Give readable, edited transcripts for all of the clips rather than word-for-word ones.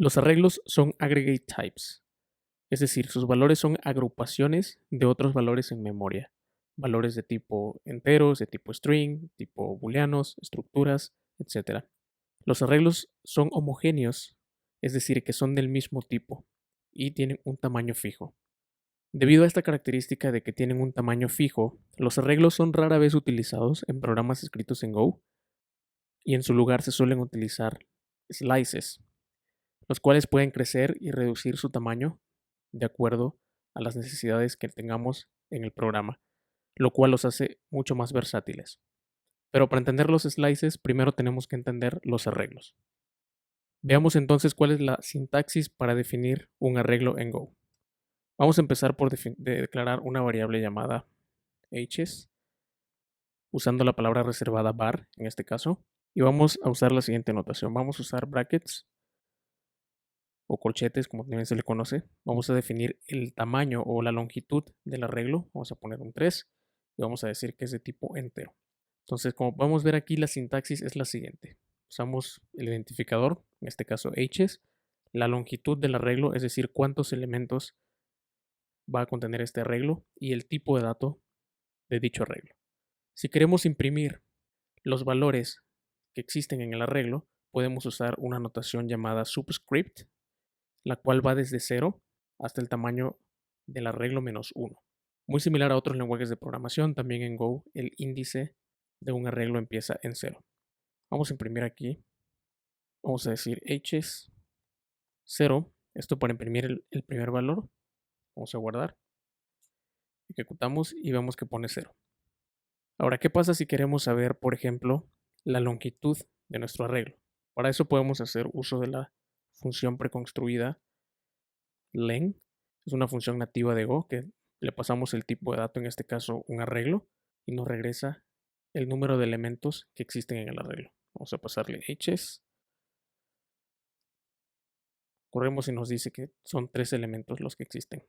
Los arreglos son aggregate types, es decir, sus valores son agrupaciones de otros valores en memoria. Valores de tipo enteros, de tipo string, tipo booleanos, estructuras, etc. Los arreglos son homogéneos, es decir, que son del mismo tipo y tienen un tamaño fijo. Debido a esta característica de que tienen un tamaño fijo, los arreglos son rara vez utilizados en programas escritos en Go y en su lugar se suelen utilizar slices, los cuales pueden crecer y reducir su tamaño de acuerdo a las necesidades que tengamos en el programa, lo cual los hace mucho más versátiles. Pero para entender los slices, primero tenemos que entender los arreglos. Veamos entonces cuál es la sintaxis para definir un arreglo en Go. Vamos a empezar por declarar una variable llamada hs, usando la palabra reservada var en este caso, y vamos a usar la siguiente notación. Vamos a usar brackets o corchetes, como también se le conoce. Vamos a definir el tamaño o la longitud del arreglo. Vamos a poner un 3 y vamos a decir que es de tipo entero. Entonces, como podemos ver aquí, la sintaxis es la siguiente. Usamos el identificador, en este caso hs, la longitud del arreglo, es decir, cuántos elementos va a contener este arreglo y el tipo de dato de dicho arreglo. Si queremos imprimir los valores que existen en el arreglo, podemos usar una notación llamada subscript, la cual va desde 0 hasta el tamaño del arreglo menos 1. Muy similar a otros lenguajes de programación, también en Go el índice de un arreglo empieza en 0. Vamos a imprimir aquí, vamos a decir hs 0, esto para imprimir el primer valor. Vamos a guardar, ejecutamos y vemos que pone 0. Ahora, ¿qué pasa si queremos saber, por ejemplo, la longitud de nuestro arreglo? Para eso podemos hacer uso de la función preconstruida len. Es una función nativa de Go que le pasamos el tipo de dato, en este caso un arreglo, y nos regresa el número de elementos que existen en el arreglo. Vamos a pasarle hs. Corremos y nos dice que son 3 elementos los que existen.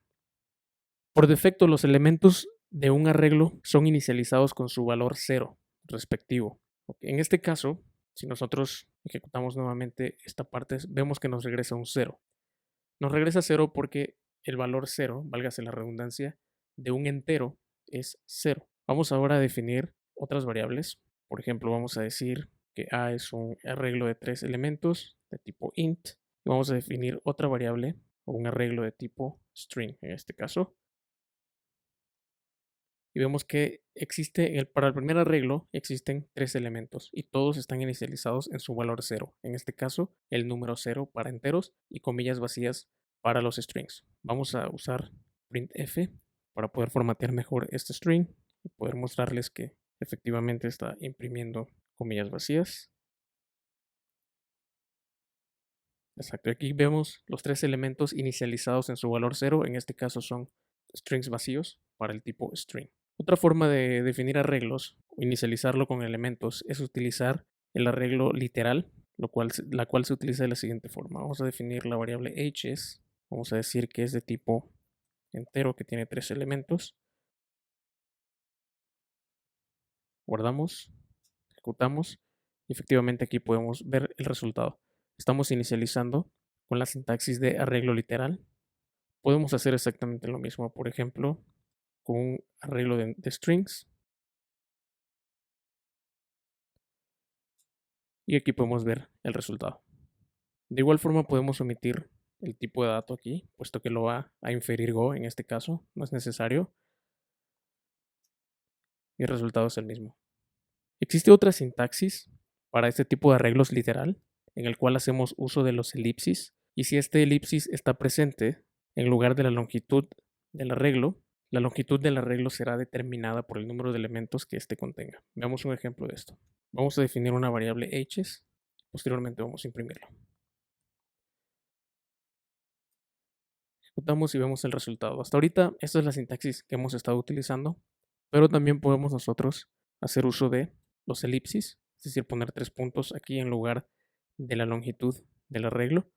Por defecto, los elementos de un arreglo son inicializados con su valor 0 respectivo. En este caso, si nosotros ejecutamos nuevamente esta parte, vemos que nos regresa un 0. Nos regresa 0 porque el valor 0, válgase la redundancia, de un entero es 0. Vamos ahora a definir otras variables. Por ejemplo, vamos a decir que A es un arreglo de 3 elementos de tipo int. Y vamos a definir otra variable o un arreglo de tipo string en este caso. Y vemos que para el primer arreglo existen 3 elementos y todos están inicializados en su valor 0. En este caso, el número 0 para enteros y comillas vacías para los strings. Vamos a usar printf para poder formatear mejor este string y poder mostrarles que efectivamente está imprimiendo comillas vacías. Exacto, aquí vemos los 3 elementos inicializados en su valor 0. En este caso son strings vacíos para el tipo string. Otra forma de definir arreglos o inicializarlo con elementos es utilizar el arreglo literal, la cual se utiliza de la siguiente forma. Vamos a definir la variable hs, vamos a decir que es de tipo entero, que tiene 3 elementos. Guardamos, ejecutamos y efectivamente aquí podemos ver el resultado. Estamos inicializando con la sintaxis de arreglo literal. Podemos hacer exactamente lo mismo, por ejemplo, con un arreglo de strings. Y aquí podemos ver el resultado. De igual forma podemos omitir el tipo de dato aquí, puesto que lo va a inferir Go en este caso, no es necesario. Y el resultado es el mismo. Existe otra sintaxis para este tipo de arreglos literal, en el cual hacemos uso de los elipsis. Y si este elipsis está presente en lugar de la longitud del arreglo, la longitud del arreglo será determinada por el número de elementos que éste contenga. Veamos un ejemplo de esto. Vamos a definir una variable hs, posteriormente vamos a imprimirlo. Ejecutamos y vemos el resultado. Hasta ahorita esta es la sintaxis que hemos estado utilizando, pero también podemos nosotros hacer uso de los elipsis, es decir, poner 3 puntos aquí en lugar de la longitud del arreglo.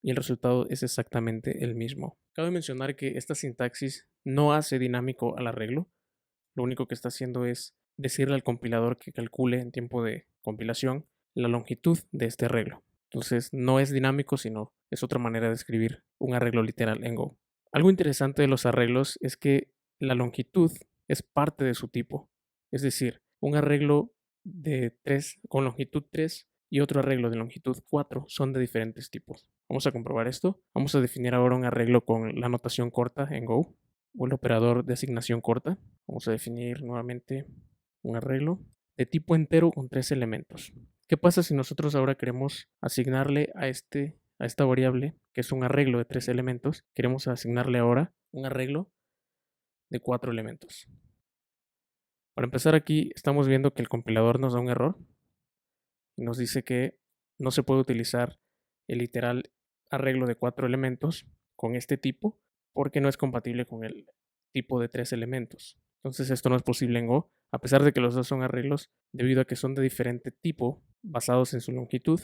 Y el resultado es exactamente el mismo. Cabe mencionar que esta sintaxis no hace dinámico al arreglo. Lo único que está haciendo es decirle al compilador que calcule en tiempo de compilación la longitud de este arreglo. Entonces no es dinámico, sino es otra manera de escribir un arreglo literal en Go. Algo interesante de los arreglos es que la longitud es parte de su tipo. Es decir, un arreglo de 3 con longitud 3 y otro arreglo de longitud 4 son de diferentes tipos. Vamos a comprobar esto. Vamos a definir ahora un arreglo con la notación corta en Go o el operador de asignación corta. Vamos a definir nuevamente un arreglo de tipo entero con 3 elementos. ¿Qué pasa si nosotros ahora queremos asignarle a esta variable, que es un arreglo de 3 elementos, queremos asignarle ahora un arreglo de 4 elementos? Para empezar, aquí estamos viendo que el compilador nos da un error y nos dice que no se puede utilizar el literal arreglo de 4 elementos con este tipo porque no es compatible con el tipo de 3 elementos. Entonces esto no es posible en Go, a pesar de que los dos son arreglos, debido a que son de diferente tipo basados en su longitud,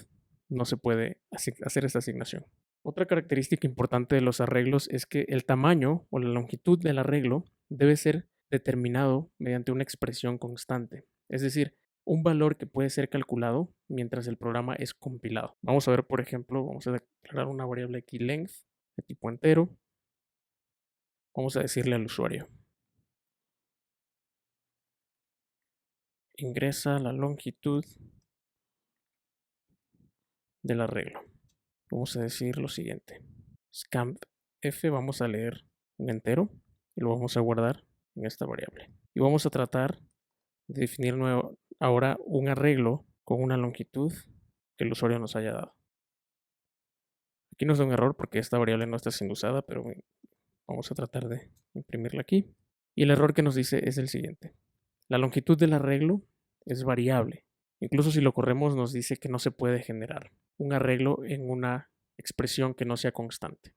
no se puede hacer esta asignación. Otra característica importante de los arreglos es que el tamaño o la longitud del arreglo debe ser determinado mediante una expresión constante, es decir, un valor que puede ser calculado mientras el programa es compilado. Vamos a ver, por ejemplo, vamos a declarar una variable aquí length de tipo entero. Vamos a decirle al usuario: ingresa la longitud del arreglo. Vamos a decir lo siguiente: scampf, vamos a leer un entero y lo vamos a guardar en esta variable. Y vamos a tratar de definir ahora un arreglo con una longitud que el usuario nos haya dado. Aquí nos da un error porque esta variable no está siendo usada, pero vamos a tratar de imprimirla aquí. Y el error que nos dice es el siguiente: la longitud del arreglo es variable. Incluso si lo corremos nos dice que no se puede generar un arreglo en una expresión que no sea constante.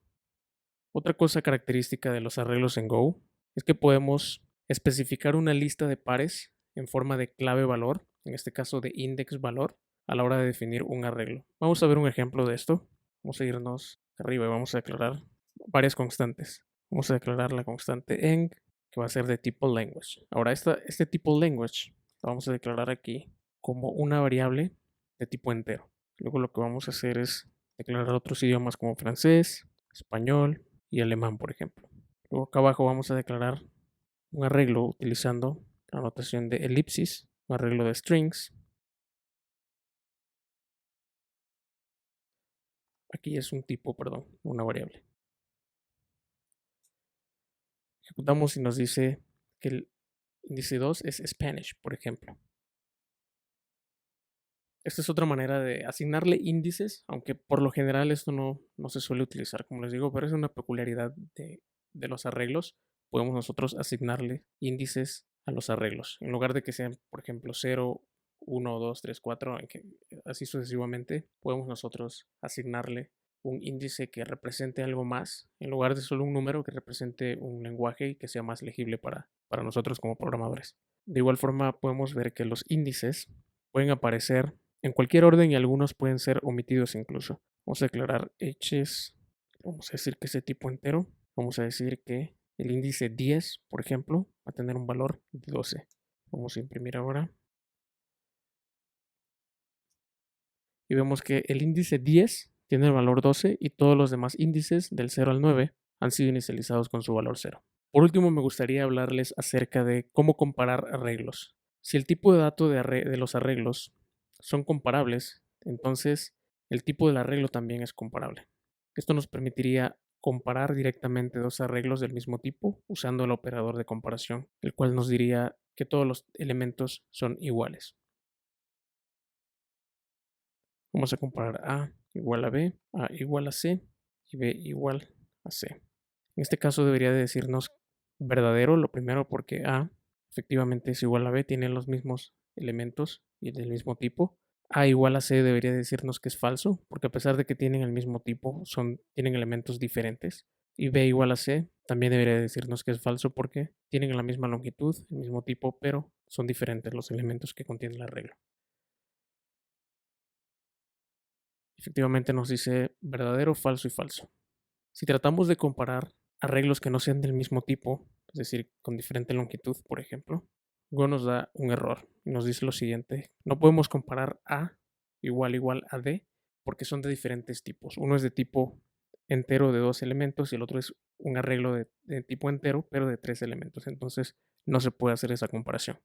Otra cosa característica de los arreglos en Go es que podemos especificar una lista de pares en forma de clave valor, en este caso de index valor, a la hora de definir un arreglo. Vamos a ver un ejemplo de esto. Vamos a irnos arriba y vamos a declarar varias constantes. Vamos a declarar la constante eng, que va a ser de tipo language. Ahora este tipo language lo vamos a declarar aquí como una variable de tipo entero. Luego lo que vamos a hacer es declarar otros idiomas como francés, español y alemán, por ejemplo. Luego acá abajo vamos a declarar un arreglo utilizando la notación de elipsis, un arreglo de strings. Aquí es un tipo, perdón, una variable. Ejecutamos y nos dice que el índice 2 es Spanish, por ejemplo. Esta es otra manera de asignarle índices, aunque por lo general esto no se suele utilizar, como les digo, pero es una peculiaridad de los arreglos. Podemos nosotros asignarle índices a los arreglos. En lugar de que sean, por ejemplo, 0, 1, 2, 3, 4, así sucesivamente, podemos nosotros asignarle un índice que represente algo más, en lugar de solo un número que represente un lenguaje y que sea más legible para nosotros como programadores. De igual forma, podemos ver que los índices pueden aparecer en cualquier orden y algunos pueden ser omitidos incluso. Vamos a declarar h's, vamos a decir que es de tipo entero. Vamos a decir que el índice 10, por ejemplo, va a tener un valor de 12. Vamos a imprimir ahora. Y vemos que el índice 10 tiene el valor 12 y todos los demás índices del 0 al 9 han sido inicializados con su valor 0. Por último, me gustaría hablarles acerca de cómo comparar arreglos. Si el tipo de dato de los arreglos son comparables, entonces el tipo del arreglo también es comparable. Esto nos permitiría comparar directamente dos arreglos del mismo tipo usando el operador de comparación, el cual nos diría que todos los elementos son iguales. Vamos a comparar A igual a B, A igual a C y B igual a C. En este caso debería de decirnos verdadero, lo primero porque A efectivamente es igual a B, tiene los mismos elementos y del mismo tipo. A igual a C debería decirnos que es falso, porque a pesar de que tienen el mismo tipo, tienen elementos diferentes. Y B igual a C también debería decirnos que es falso porque tienen la misma longitud, el mismo tipo, pero son diferentes los elementos que contiene la regla. Efectivamente nos dice verdadero, falso y falso. Si tratamos de comparar arreglos que no sean del mismo tipo, es decir, con diferente longitud, por ejemplo, Go nos da un error y nos dice lo siguiente: no podemos comparar A igual a D porque son de diferentes tipos. Uno es de tipo entero de 2 elementos y el otro es un arreglo de tipo entero, pero de 3 elementos. Entonces, no se puede hacer esa comparación.